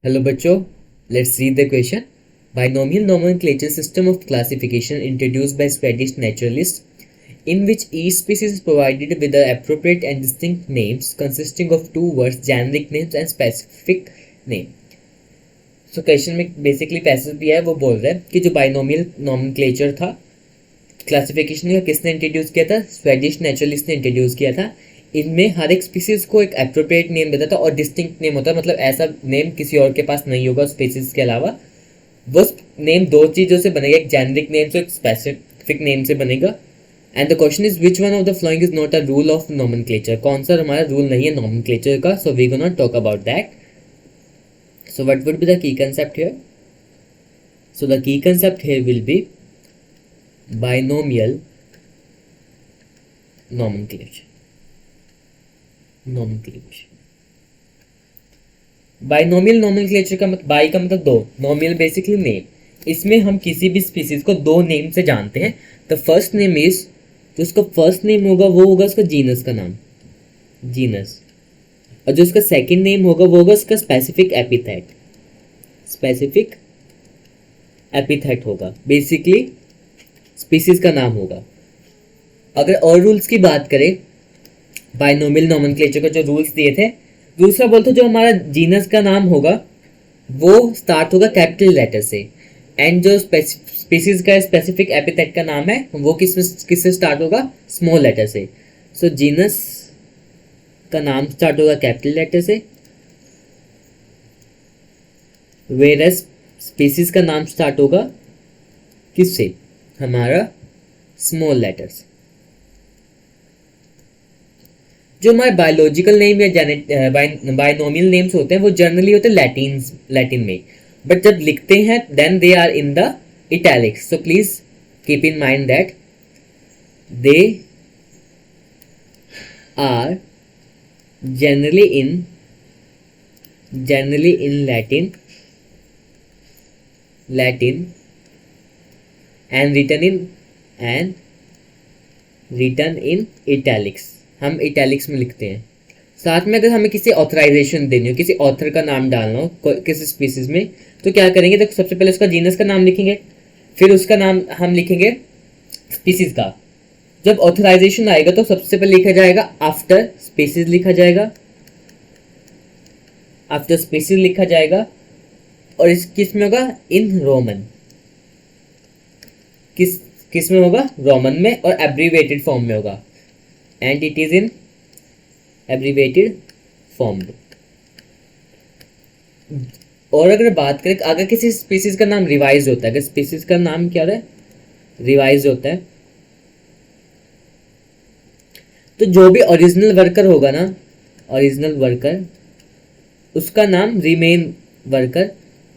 Hello bachcho, let's read the question. Binomial nomenclature system of classification introduced by Swedish naturalists in which each species is provided with the appropriate and distinct names consisting of two words, generic names and specific name. So question में basically passage दिया है, वो बोल रहा है कि जो binomial nomenclature था क्लासिफिकेशन का किसने इंट्रोड्यूस किया था? स्वेडिश नेचुरलिस्ट ने इंट्रोड्यूस किया था। इनमें हर एक स्पीसीज को एक अप्रोप्रिएट नेम देता था और डिस्टिंक्ट नेम होता है, मतलब ऐसा नेम किसी और के पास नहीं होगा स्पीसीज के अलावा। वो नेम दो चीज़ों से बनेगा, एक जेनरिक नेम से एक स्पेसिफिक नेम से बनेगा। And the question is which one of the flowing is not a rule of nomenclature? कौन सा हमारा रूल नहीं है नॉमेनक्लेचर का? So we go not talk about that. So what would be the key concept here? So the key concept here will be binomial nomenclature. Binomial nomenclature का मतलब by का मतलब दो, नॉमियल बेसिकली नेम. इसमें हम किसी भी स्पीसीज को दो नेम से जानते हैं. द फर्स्ट नेम इज, जो उसका फर्स्ट नेम होगा वो होगा उसका जीनस का नाम, जीनस. और जो उसका सेकंड नेम होगा वो होगा उसका स्पेसिफिक एपिथेट, स्पेसिफिक एपिथेट होगा, बेसिकली स्पीसीज का नाम होगा. अगर और रूल्स की बात करें, बाइनोमियल नॉमेनक्लेचर का जो रूल्स दिए थे, दूसरा बोलते जो हमारा जीनस का नाम होगा वो स्टार्ट होगा कैपिटल लेटर से, एंड जो स्पीसीज का स्पेसिफिक एपिथेट का नाम है वो किससे स्टार्ट होगा? स्मॉल लेटर से. सो जीनस का नाम स्टार्ट होगा कैपिटल लेटर से, वेरस स्पीसीज का नाम स्टार्ट होगा किससे? हमारा स्मॉल लेटर्स. जो हमारे बायोलॉजिकल नेम या बाइनोमियल नेम्स होते हैं वो जनरली होते हैं लैटिन में, बट जब लिखते हैं then they are in the italics. So please keep in mind that they are generally in Latin and written in italics. हम इटैलिक्स में लिखते हैं. साथ में अगर हमें किसी ऑथराइजेशन देनी हो, किसी ऑथर का नाम डालना हो किसी स्पीसीज में, तो क्या करेंगे? तो सबसे पहले उसका जीनस का नाम लिखेंगे, फिर उसका नाम हम लिखेंगे स्पीसीज का. जब ऑथराइजेशन आएगा तो सबसे पहले लिखा जाएगा आफ्टर स्पीसीज लिखा जाएगा, आफ्टर स्पीसीज लिखा जाएगा. और इस किस में होगा? In Roman. किस में होगा? रोमन में, और एब्रीवेटेड फॉर्म में होगा, and it is in abbreviated form. और अगर बात करें, अगर किसी स्पीसीज का नाम रिवाइज होता है, अगर स्पीसीज का नाम क्या है? रिवाइज होता है, तो जो भी ओरिजिनल वर्कर होगा ना, ओरिजिनल वर्कर, उसका नाम रिमेन वर्कर,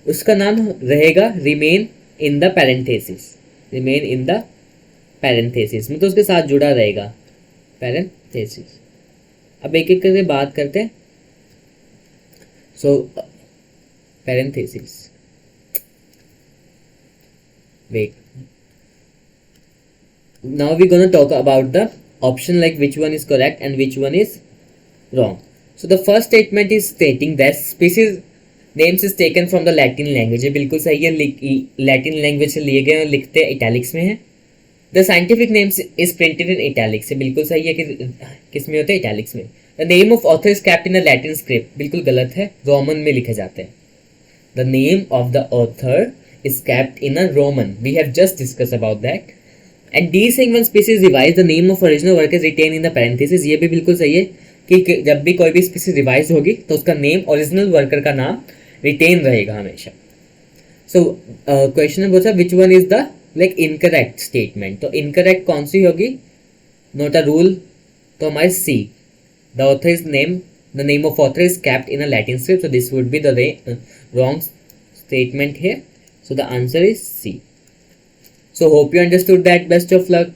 उसका नाम रहेगा remain in the parenthesis, remain in the parenthesis, मतलब उसके साथ जुड़ा रहेगा पैरेंथेसिस. अब एक एक करके बात करते हैं. So parenthesis, wait, now we're going to talk about the option like which one is correct and which one is wrong. So the first statement is stating that species names is taken from the Latin language. ये बिल्कुल सही है, Latin language से लिए गए और लिखते italics में है. The scientific names is printed in italics, से बिल्कुल सही है कि किस में होते हैं? इटैलिक्स में. The name of author is kept in a Latin script, बिल्कुल गलत है, रोमन में लिखे जाते हैं. The name of the author is kept in a Roman, we have just discuss about that. And the saying when species revise the name of original work is written in the parenthesis, ये भी बिल्कुल सही है कि जब भी कोई भी स्पीसीज रिवाइज होगी तो उसका नेम, ओरिजिनल वर्कर का नाम रिटेन रहेगा हमेशा. सो क्वेश्चन में पूछा which one is the like incorrect statement, तो इनकरेक्ट कौन सी होगी? नॉट अ रूल, तो हमारे C, the author is name, the name of author is kept in a Latin script, so this would be the wrong statement here. So the answer is C. So hope you understood that. Best of luck.